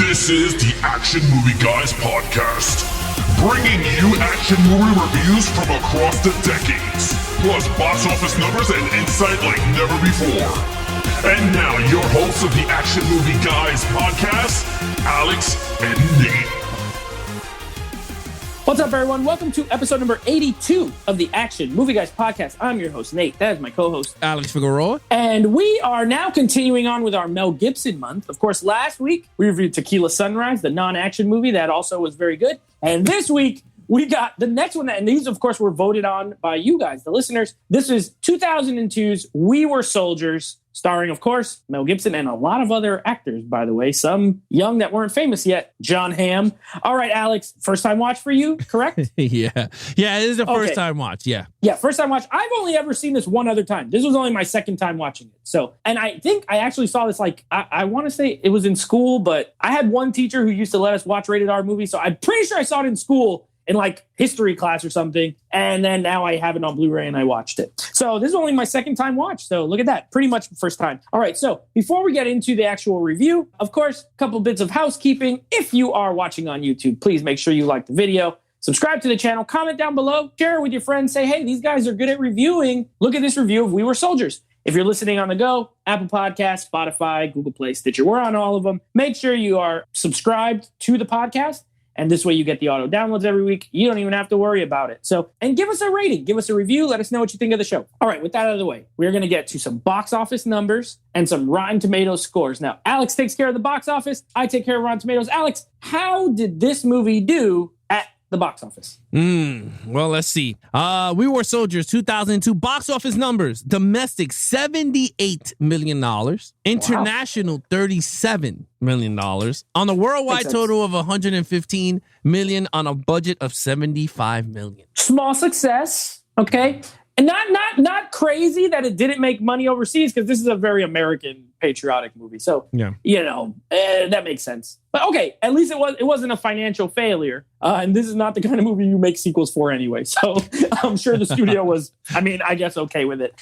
This is the Action Movie Guys podcast, bringing you action movie reviews from across the decades, plus box office numbers and insight like never before. And now, your hosts of the Action Movie Guys podcast, Alex and Nate. What's up, everyone? Welcome to episode number 82 of the Action Movie Guys podcast. I'm your host, Nate. That is my co-host, Alex Figueroa. And we are now continuing on with our Mel Gibson month. Of course, last week, we reviewed Tequila Sunrise, the non-action movie that also was very good. And this week, we got the next one. And these, of course, were voted on by you guys, the listeners. This is 2002's We Were Soldiers, starring, of course, Mel Gibson and a lot of other actors, by the way. Some young that weren't famous yet. John Hamm. All right, Alex, first time watch for you, correct? Yeah, it is the first time watch, yeah. Yeah, first time watch. I've only ever seen this one other time. This was only my second time watching it. So, and I think I actually saw this, like, I want to say it was in school, but I had one teacher who used to let us watch rated R movies. So I'm pretty sure I saw it in school in like history class or something. And then now I have it on Blu-ray and I watched it. So this is only my second time watch. So look at that. Pretty much first time. All right. So before we get into the actual review, of course, a couple bits of housekeeping. If you are watching on YouTube, please make sure you like the video, subscribe to the channel, comment down below, share it with your friends. Say, hey, these guys are good at reviewing. Look at this review of We Were Soldiers. If you're listening on the go, Apple Podcasts, Spotify, Google Play, Stitcher, we're on all of them. Make sure you are subscribed to the podcast. And this way you get the auto downloads every week. You don't even have to worry about it. So, and give us a rating, give us a review. Let us know what you think of the show. All right, with that out of the way, we're going to get to some box office numbers and some Rotten Tomatoes scores. Now, Alex takes care of the box office. I take care of Rotten Tomatoes. Alex, how did this movie do at the box office? Well, let's see. We Were Soldiers 2002 box office numbers. Domestic, $78 million. International, $37 million. On a worldwide total of $115 million on a budget of $75 million. Small success, okay? And not crazy that it didn't make money overseas, because this is a very American patriotic movie. So, that makes sense. But okay, at least it wasn't a financial failure. And this is not the kind of movie you make sequels for anyway. So I'm sure the studio was, I guess, okay with it.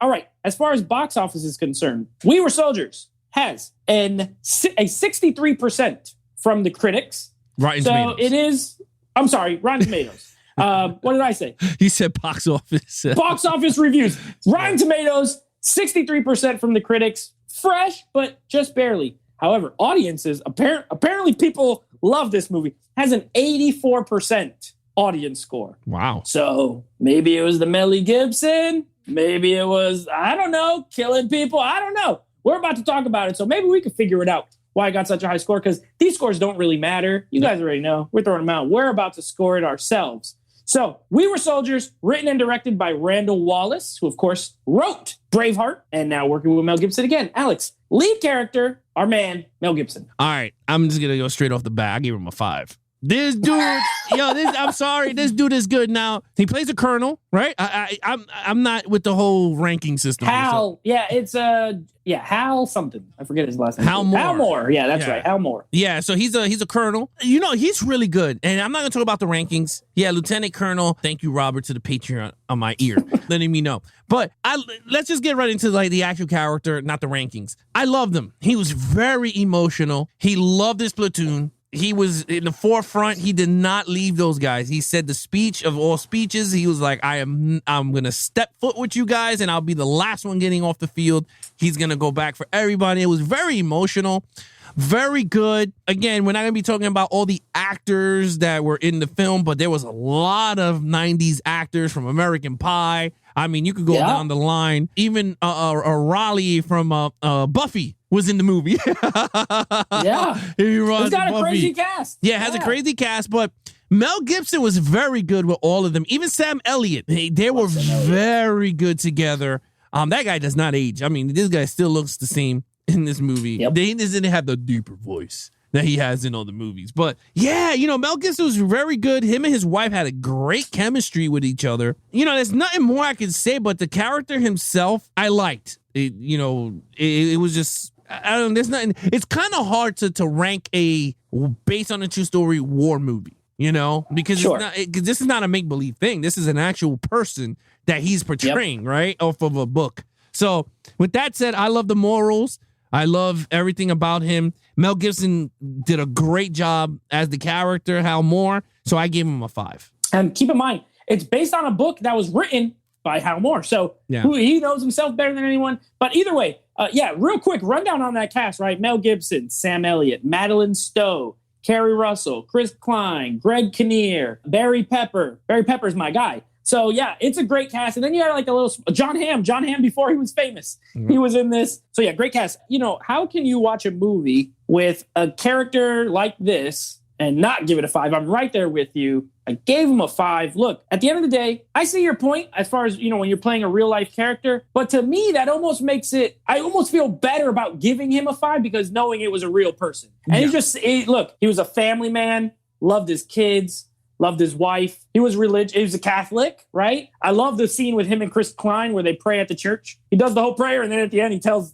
All right, as far as box office is concerned, We Were Soldiers has a 63% from the critics. Rotten Tomatoes. It is, I'm sorry, Rotten Tomatoes. What did I say? You said box office. Box office reviews. Rotten Tomatoes, 63% from the critics. Fresh, but just barely. However, audiences, apparently people love this movie, has an 84% audience score. Wow. So maybe it was the Mel Gibson. Maybe it was, I don't know, killing people. I don't know. We're about to talk about it. So maybe we can figure it out why I got such a high score, because these scores don't really matter. You guys already know. We're throwing them out. We're about to score it ourselves. So, We Were Soldiers, written and directed by Randall Wallace, who, of course, wrote Braveheart, and now working with Mel Gibson again. Alex, lead character, our man, Mel Gibson. All right, I'm just going to go straight off the bat. I gave him a 5. This dude, I'm sorry, this dude is good. Now, he plays a colonel, right? I'm not with the whole ranking system. Hal, Hal something. I forget his last name. Hal Moore. Hal Moore, yeah, that's right, Hal Moore. Yeah, so he's a colonel. He's really good. And I'm not going to talk about the rankings. Yeah, Lieutenant Colonel. Thank you, Robert, to the Patreon on my ear, letting me know. But let's just get right into like the actual character, not the rankings. I loved him. He was very emotional. He loved his platoon. He was in the forefront. He did not leave those guys. He said the speech of all speeches. He was like, I'm going to step foot with you guys, and I'll be the last one getting off the field. He's going to go back for everybody. It was very emotional, very good. Again, we're not going to be talking about all the actors that were in the film, but there was a lot of 90s actors from American Pie. You could go down the line. Even Raleigh from Buffy was in the movie. Yeah. He's got a crazy cast. Yeah, it has a crazy cast, but Mel Gibson was very good with all of them. Even Sam Elliott. They were very good together. That guy does not age. This guy still looks the same in this movie. Yep. They didn't have the deeper voice that he has in all the movies. But yeah, Mel Gibson was very good. Him and his wife had a great chemistry with each other. There's nothing more I can say, but the character himself, I liked. It was just, I don't know, there's nothing. It's kind of hard to rank a based on a true story war movie, because this is not a make-believe thing. This is an actual person that he's portraying, right? Off of a book. So with that said, I love the morals. I love everything about him. Mel Gibson did a great job as the character, Hal Moore. So I gave him a 5. And keep in mind, it's based on a book that was written by Hal Moore. So he knows himself better than anyone. But either way, real quick rundown on that cast, right? Mel Gibson, Sam Elliott, Madeline Stowe, Kerry Russell, Chris Klein, Greg Kinnear, Barry Pepper. Barry Pepper's my guy. So yeah, it's a great cast. And then you got like a little John Hamm before he was famous. He was in this. So yeah, great cast. You know, how can you watch a movie with a character like this and not give it a 5? I'm right there with you. I gave him a 5. Look, at the end of the day, I see your point as far as, you know, when you're playing a real life character. But to me, that almost makes it, I almost feel better about giving him a 5 because knowing it was a real person. And he was a family man, loved his kids, loved his wife. He was religious. He was a Catholic, right? I love the scene with him and Chris Klein where they pray at the church. He does the whole prayer, and then at the end he tells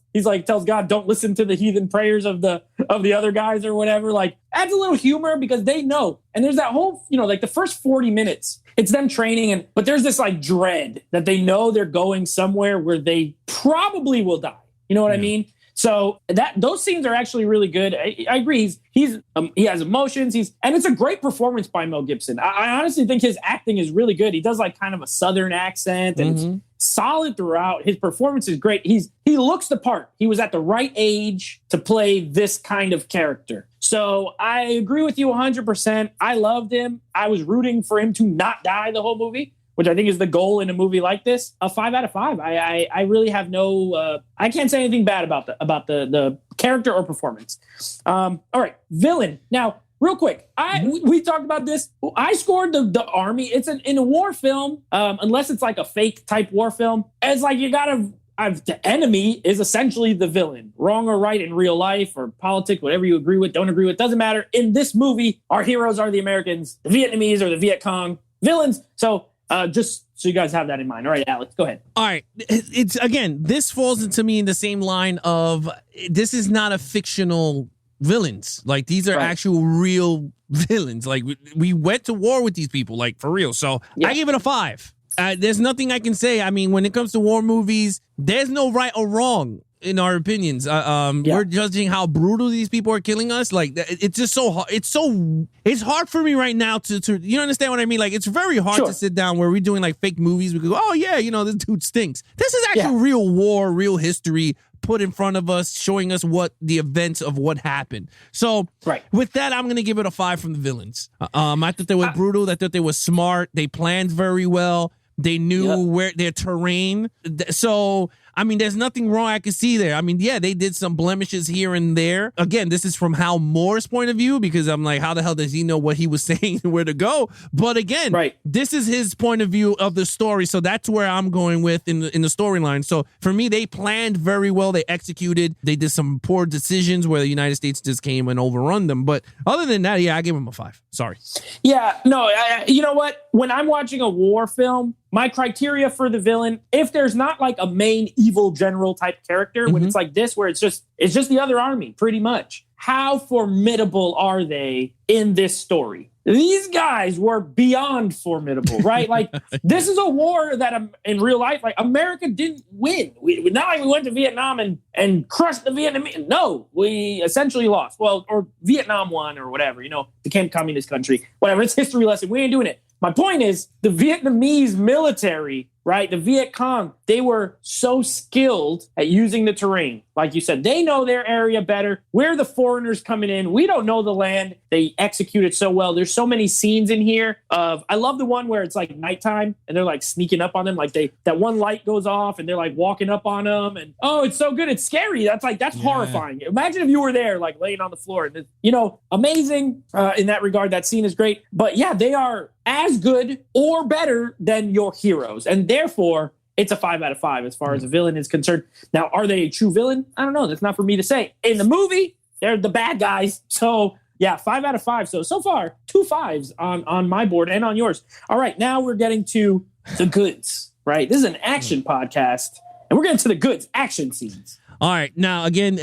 God, don't listen to the heathen prayers of the other guys or whatever. Like, adds a little humor because they know. And there's that whole, you know, like the first 40 minutes, it's them training, but there's this like dread that they know they're going somewhere where they probably will die. You know what I mean? So those scenes are actually really good. I agree. He has emotions. And it's a great performance by Mel Gibson. I honestly think his acting is really good. He does like kind of a Southern accent, and it's solid throughout. His performance is great. He looks the part. He was at the right age to play this kind of character. So I agree with you 100%. I loved him. I was rooting for him to not die the whole movie, which I think is the goal in a movie like this. A 5 out of 5. I really have no. I can't say anything bad about the character or performance. All right, villain. Now, real quick, we talked about this. I scored the army. It's in a war film, unless it's like a fake type war film. It's like you gotta. The enemy is essentially the villain. Wrong or right in real life or politics, whatever you agree with, don't agree with, doesn't matter. In this movie, our heroes are the Americans, the Vietnamese or the Viet Cong villains. So. Just so you guys have that in mind. All right, Alex, go ahead. All right. It's again, this falls into me in the same line of this is not a fictional villains. Like these are actual real villains. Like we went to war with these people, like for real. So I give it a 5. There's nothing I can say. I mean, when it comes to war movies, there's no right or wrong in our opinions. We're judging how brutal these people are killing us. Like it's just so hard. It's hard for me right now to you understand what I mean? Like it's very hard to sit down where we're doing like fake movies. We go, oh yeah, you know, this dude stinks. This is actually real war, real history put in front of us, showing us what the events of what happened. So with that, I'm going to give it a 5 from the villains. I thought they were brutal. I thought they were smart. They planned very well. They knew where their terrain. So, I mean, there's nothing wrong I can see there. I mean, yeah, they did some blemishes here and there. Again, this is from Hal Moore's point of view because I'm like, how the hell does he know what he was saying and where to go? But again, this is his point of view of the story. So that's where I'm going with in the storyline. So for me, they planned very well. They executed. They did some poor decisions where the United States just came and overrun them. But other than that, I give them a 5. Sorry. Yeah, no, you know what? When I'm watching a war film, my criteria for the villain, if there's not like a main evil general type character, when it's like this, where it's just the other army, pretty much. How formidable are they in this story? These guys were beyond formidable, right? Like this is a war that in real life, like America didn't win. Not like we went to Vietnam and crushed the Vietnamese. No, we essentially lost. Well, or Vietnam won or whatever, you know, became communist country, whatever. It's history lesson. We ain't doing it. My point is the Vietnamese military, right? The Viet Cong, they were so skilled at using the terrain. Like you said, they know their area better. We're the foreigners coming in. We don't know the land. They execute it so well. There's so many scenes in here I love the one where it's like nighttime and they're like sneaking up on them. Like that one light goes off and they're like walking up on them. And it's so good. It's scary. That's horrifying. Imagine if you were there, like laying on the floor. And, you know, amazing in that regard. That scene is great. But yeah, they are as good or better than your heroes. And therefore, it's a 5 out of 5 as far as a villain is concerned. Now, are they a true villain? I don't know. That's not for me to say. In the movie, they're the bad guys. So, yeah, 5 out of 5. So far, 2 5s on my board and on yours. All right, now we're getting to the goods, right? This is an action podcast, and we're getting to the goods, action scenes. All right. Now, again,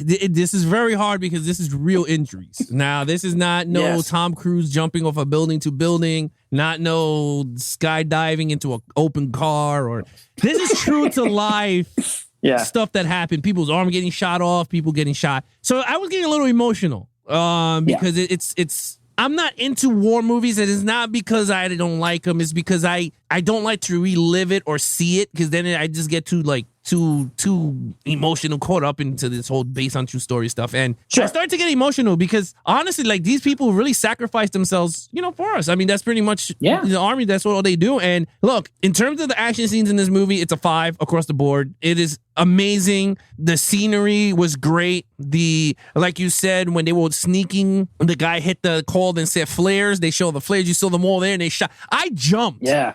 this is very hard because this is real injuries. Now, this is not Tom Cruise jumping off a building to building, not no skydiving into an open car. Or this is true to life stuff that happened. People's arm getting shot off, people getting shot. So I was getting a little emotional because it's I'm not into war movies, and it's not because I don't like them. It's because I don't like to relive it or see it, because then I just get too emotional, caught up into this whole based on true story stuff. And I started to get emotional because honestly, like, these people really sacrificed themselves, for us. I mean, that's pretty much the Army. That's all they do. And look, in terms of the action scenes in this movie, it's a 5 across the board. It is amazing. The scenery was great. Like you said, when they were sneaking, the guy hit the call and said flares. They show the flares. You saw them all there and they shot. I jumped. Yeah.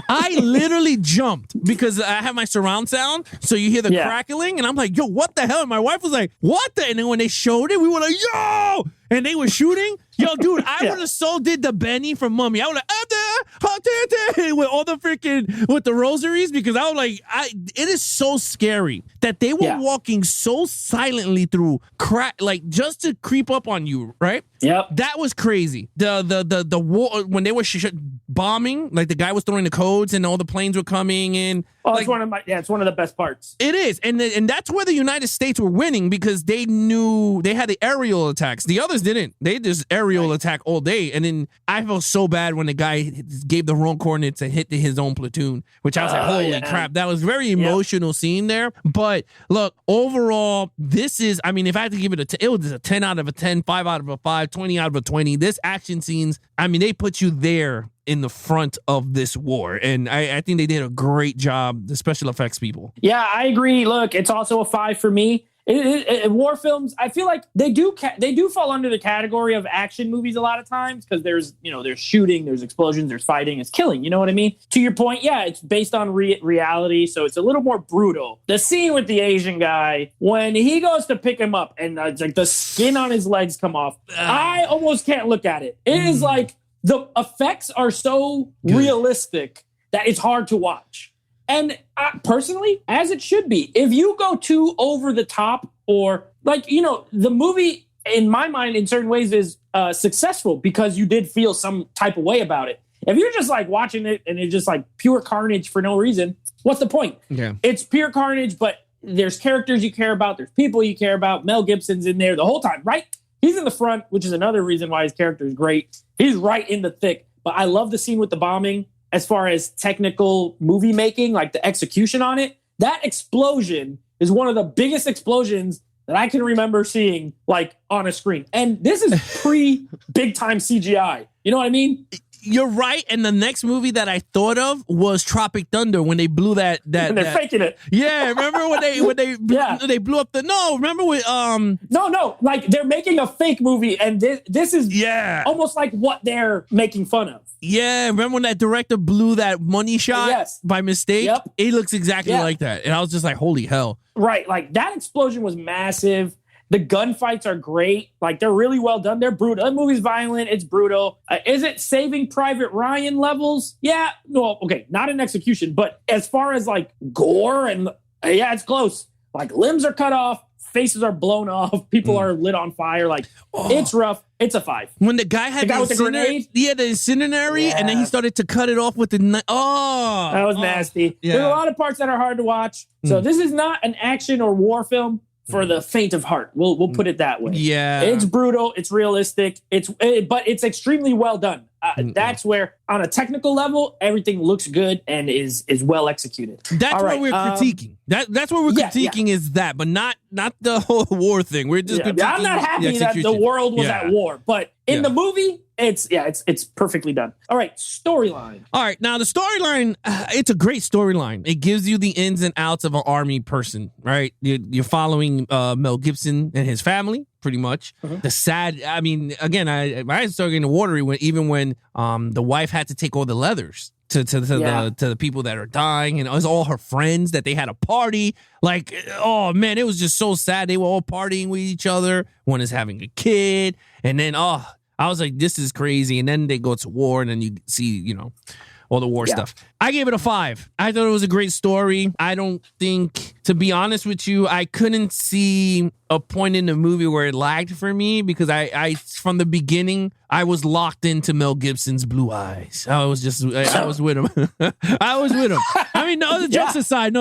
I literally jumped because I have my surround sound. So you hear the crackling and I'm like, yo, what the hell? And my wife was like, what the? And then when they showed it, we were like, yo! And they were shooting. Yo, dude, I would have so did the Benny from Mummy. I would have with all the freaking, with the rosaries, because I was like, it is so scary that they were walking so silently through like just to creep up on you, right? Yep. That was crazy. The war, when they were bombing, like the guy was throwing the codes and all the planes were coming in. Oh, like, it's one of the best parts. It is. And that's where the United States were winning, because they knew they had the aerial attacks. The others didn't. They just aerial attack all day. And then I felt so bad when the guy gave the wrong coordinates and hit his own platoon, which I was like, holy crap. That was very emotional scene there. But look, overall, this is, I mean, if I had to give it it was a 10 out of a 10, 5 out of a 5, 20 out of a 20. This action scenes, I mean, they put you there in the front of this war. And I think they did a great job, the special effects people. Yeah, I agree. Look, it's also a 5 for me. War films, I feel like they do fall under the category of action movies a lot of times, because there's shooting, there's explosions, there's fighting, it's killing. You know what I mean? To your point, it's based on reality, so it's a little more brutal. The scene with the Asian guy, when he goes to pick him up and it's like the skin on his legs come off, I almost can't look at it. It is like the effects are so realistic that it's hard to watch. And personally, as it should be, if you go too over the top, or the movie, in my mind, in certain ways is successful because you did feel some type of way about it. If you're just like watching it and it's just like pure carnage for no reason, what's the point? Yeah. It's pure carnage, but there's characters you care about. There's people you care about. Mel Gibson's in there the whole time, right? He's in the front, which is another reason why his character is great. He's right in the thick. But I love the scene with the bombing. As far as technical movie making, like the execution on it, that explosion is one of the biggest explosions that I can remember seeing like on a screen. And this is pre-big time CGI. You know what I mean? You're right. And the next movie that I thought of was Tropic Thunder, when they blew that and they're faking it. Yeah, remember when they blew up remember with No, like they're making a fake movie, and this is almost like what they're making fun of. Yeah, remember when that director blew that money shot by mistake? Yep. It looks exactly like that. And I was just like, holy hell. Right, like that explosion was massive. The gunfights are great. Like, they're really well done. They're brutal. That movie's violent. It's brutal. Is it Saving Private Ryan levels? Yeah. No, okay. Not in execution. But as far as, like, gore and... it's close. Like, limbs are cut off. Faces are blown off. People are lit on fire. Like, it's rough. It's a 5. When the guy had with the grenade? Yeah, the incendiary, and then he started to cut it off with the knife. Oh! That was nasty. Yeah. There's a lot of parts that are hard to watch. So this is not an action or war film for the faint of heart. We'll put it that way. Yeah. It's brutal. It's realistic. But it's extremely well done. That's where, on a technical level, everything looks good and is well executed. That's what we're critiquing. That's what we're critiquing is that, but not the whole war thing. We're just critiquing. I'm not happy that the world was at war, but in the movie, it's perfectly done. All right, storyline. All right, now the storyline, it's a great storyline. It gives you the ins and outs of an army person, right? You're following Mel Gibson and his family, pretty much. The sad, I mean, again, I started getting watery when the wife had to take all the leathers to the people that are dying, and it was all her friends that they had a party. Like, oh man, it was just so sad. They were all partying with each other. One is having a kid, and then I was like, this is crazy. And then they go to war, and then you see, all the war stuff. I gave it a 5. I thought it was a great story. I don't think, to be honest with you, I couldn't see a point in the movie where it lagged for me because I from the beginning, I was locked into Mel Gibson's blue eyes. I was with him. I was with him. I mean, all the jokes aside,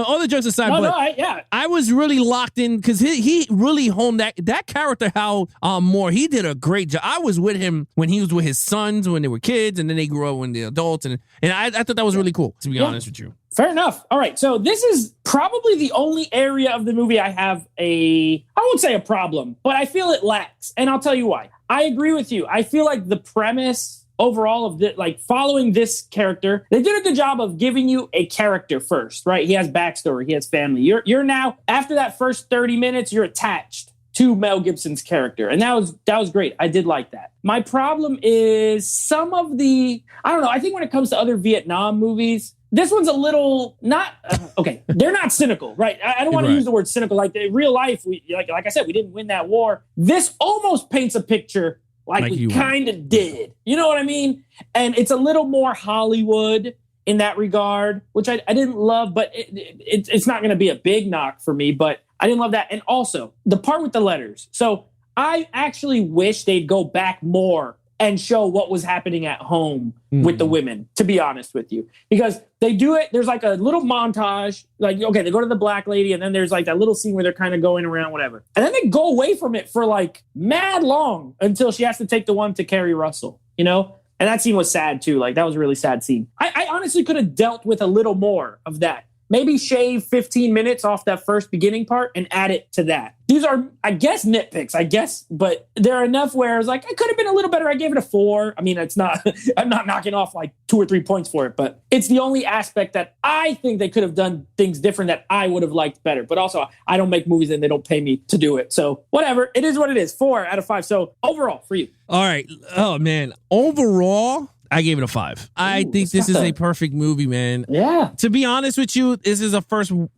I was really locked in because he really honed that character, Hal Moore. He did a great job. I was with him when he was with his sons when they were kids, and then they grew up when they were adults, and I thought that was really cool, to be honest with you. Fair enough. All right. So this is probably the only area of the movie I have I won't say a problem, but I feel it lacks. And I'll tell you why. I agree with you. I feel like the premise overall of following this character, they did a good job of giving you a character first, right? He has backstory. He has family. You're now, after that first 30 minutes, you're attached to Mel Gibson's character. And that was great. I did like that. My problem is some of I don't know. I think when it comes to other Vietnam movies, this one's a little not okay. They're not cynical, right? I don't want to use the word cynical. Like in real life, like I said, we didn't win that war. This almost paints a picture like we kind of did. You know what I mean? And it's a little more Hollywood in that regard, which I didn't love, but it's not going to be a big knock for me. But I didn't love that. And also the part with the letters. So I actually wish they'd go back more and show what was happening at home with the women, to be honest with you. Because they do it, there's like a little montage, like, okay, they go to the black lady, and then there's like that little scene where they're kind of going around, whatever. And then they go away from it for like mad long until she has to take the one to Kerry Russell, you know? And that scene was sad too. Like, that was a really sad scene. I honestly could have dealt with a little more of that. Maybe shave 15 minutes off that first beginning part and add it to that. These are, I guess, nitpicks, but there are enough where I was like, I could have been a little better. I gave it a 4. I mean, it's not, I'm not knocking off like 2 or 3 points for it, but it's the only aspect that I think they could have done things different that I would have liked better. But also, I don't make movies and they don't pay me to do it. So whatever, it is what it is. 4 out of 5. So overall, for you. All right. Oh, man. Overall, I gave it a 5. I think this is a perfect movie, man. Yeah. To be honest with you, this is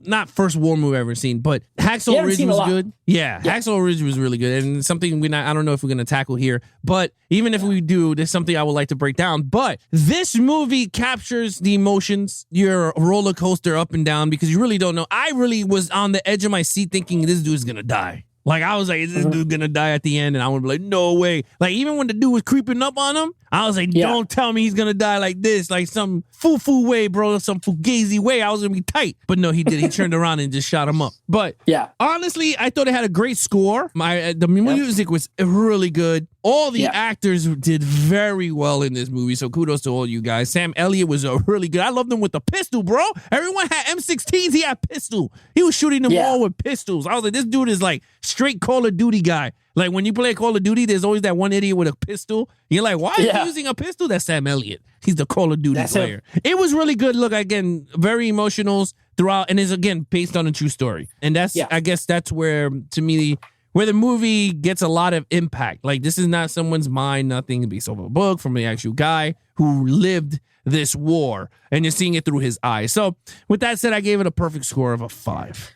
not first war movie I've ever seen, but Hacksaw Ridge was good. Yeah, Hacksaw Ridge was really good, and something I don't know if we're gonna tackle here, but even if we do, there's something I would like to break down. But this movie captures the emotions. You're a roller coaster up and down because you really don't know. I really was on the edge of my seat thinking this dude's gonna die. Like, I was like, is this dude gonna die at the end? And I would be like, no way. Like, even when the dude was creeping up on him, I was like, don't tell me he's gonna die like this, like some foo-foo way, bro, some fugazi way. I was gonna be tight. But no, he did. He turned around and just shot him up. But honestly, I thought it had a great score. The music was really good. All the actors did very well in this movie, so kudos to all you guys. Sam Elliott was really good. I loved him with the pistol, bro. Everyone had M16s. He had pistol. He was shooting them all with pistols. I was like, this dude is like straight Call of Duty guy. Like, when you play Call of Duty, there's always that one idiot with a pistol. You're like, why are you using a pistol? That's Sam Elliott. He's the Call of Duty player. It was really good. Look, again, very emotional throughout, and is again based on a true story. And that's, I guess, that's where, to me, where the movie gets a lot of impact. Like, this is not someone's mind, nothing based off of a book from the actual guy who lived this war, and you're seeing it through his eyes. So, with that said, I gave it a perfect score of a 5.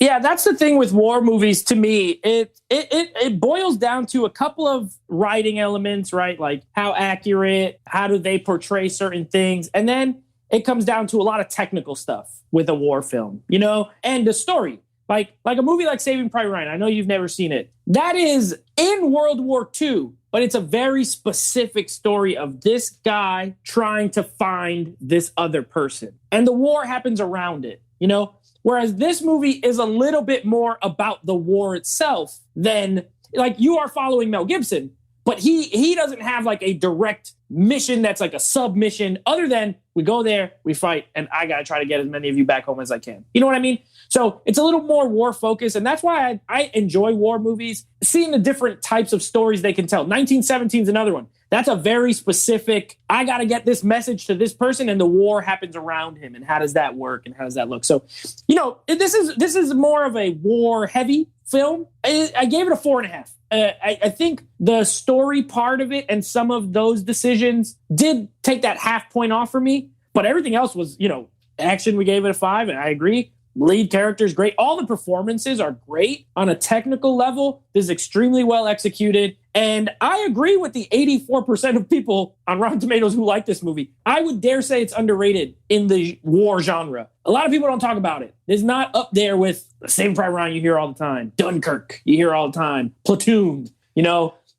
Yeah, that's the thing with war movies. To me, it boils down to a couple of writing elements, right? Like, how accurate, how do they portray certain things, and then it comes down to a lot of technical stuff with a war film, you know, and the story. Like a movie like Saving Private Ryan. I know you've never seen it. That is in World War II, but it's a very specific story of this guy trying to find this other person, and the war happens around it, you know. Whereas this movie is a little bit more about the war itself than, like, you are following Mel Gibson, but he doesn't have like a direct mission that's like a submission other than we go there, we fight, and I got to try to get as many of you back home as I can. You know what I mean? So it's a little more war focused, and that's why I enjoy war movies, seeing the different types of stories they can tell. 1917 is another one. That's a very specific, I got to get this message to this person, and the war happens around him, and how does that work, and how does that look? So, you know, this is more of a war-heavy film. I gave it a 4.5. I think the story part of it and some of those decisions did take that half point off for me, but everything else was, you know, action, we gave it a 5, and I agree. Lead character is great. All the performances are great on a technical level. This is extremely well executed. And I agree with the 84% of people on Rotten Tomatoes who like this movie. I would dare say it's underrated in the war genre. A lot of people don't talk about it. It's not up there with Saving Private Ryan you hear all the time, Dunkirk you hear all the time, Platoon,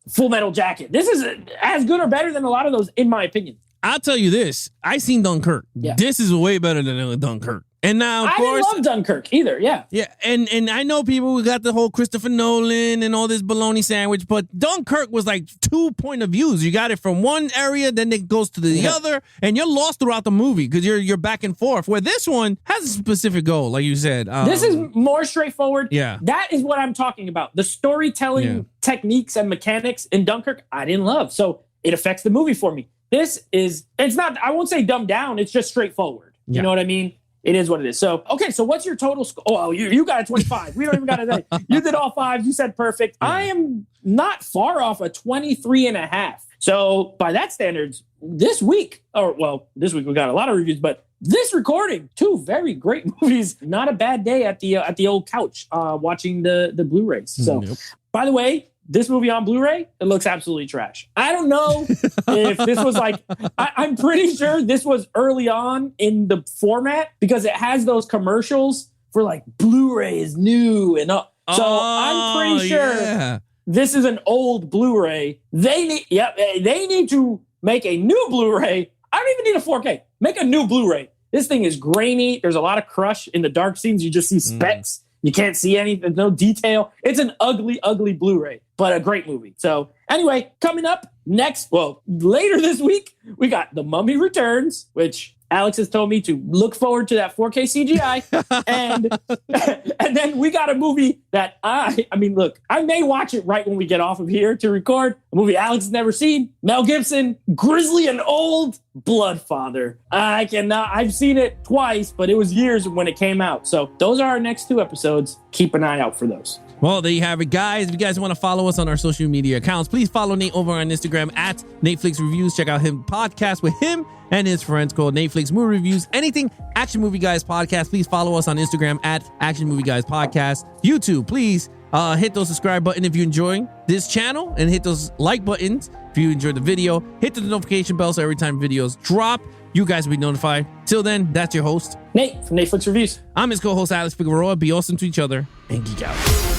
Full Metal Jacket. This is as good or better than a lot of those, in my opinion. I'll tell you this. I seen Dunkirk. Yeah. This is way better than Dunkirk. And now, of course, I didn't love Dunkirk either. Yeah. Yeah, and I know people who got the whole Christopher Nolan and all this bologna sandwich, but Dunkirk was like 2 point of views. You got it from one area, then it goes to the other, and you're lost throughout the movie because you're back and forth. Where this one has a specific goal, like you said. This is more straightforward. Yeah. That is what I'm talking about. The storytelling techniques and mechanics in Dunkirk, I didn't love. So it affects the movie for me. It's not, I won't say dumbed down. It's just straightforward. Yeah. You know what I mean? It is what it is. So, okay, so what's your total score? Oh, you got a 25. We don't even got to say. You did all fives. You said perfect. Yeah. I am not far off a 23.5. So, by that standards, this week we got a lot of reviews, but this recording, 2 very great movies. Not a bad day at the old couch watching the Blu-rays. So, By the way, this movie on Blu-ray, it looks absolutely trash. I don't know if this was like, I'm pretty sure this was early on in the format because it has those commercials for like Blu-ray is new and all. So I'm pretty sure this is an old Blu-ray. They need to make a new Blu-ray. I don't even need a 4K. Make a new Blu-ray. This thing is grainy. There's a lot of crush in the dark scenes. You just see specks. You can't see anything, no detail. It's an ugly, ugly Blu-ray, but a great movie. So anyway, coming up later this week, we got The Mummy Returns, which Alex has told me to look forward to that 4K CGI. and then we got a movie that I may watch it right when we get off of here to record. A movie Alex has never seen. Mel Gibson, Grizzly and Old, Bloodfather. I've seen it twice, but it was years when it came out. So those are our next 2 episodes. Keep an eye out for those. Well, there you have it, guys. If you guys want to follow us on our social media accounts, please follow Nate over on Instagram at Netflix Reviews. Check out his podcast with him and his friends called Netflix Movie Reviews. Anything Action Movie Guys Podcast, please follow us on Instagram at Action Movie Guys Podcast. YouTube, please hit those subscribe button if you enjoy this channel and hit those like buttons if you enjoyed the video. Hit the notification bell so every time videos drop, you guys will be notified. Till then, that's your host, Nate from Netflix Reviews. I'm his co-host, Alex Figueroa. Be awesome to each other and geek out.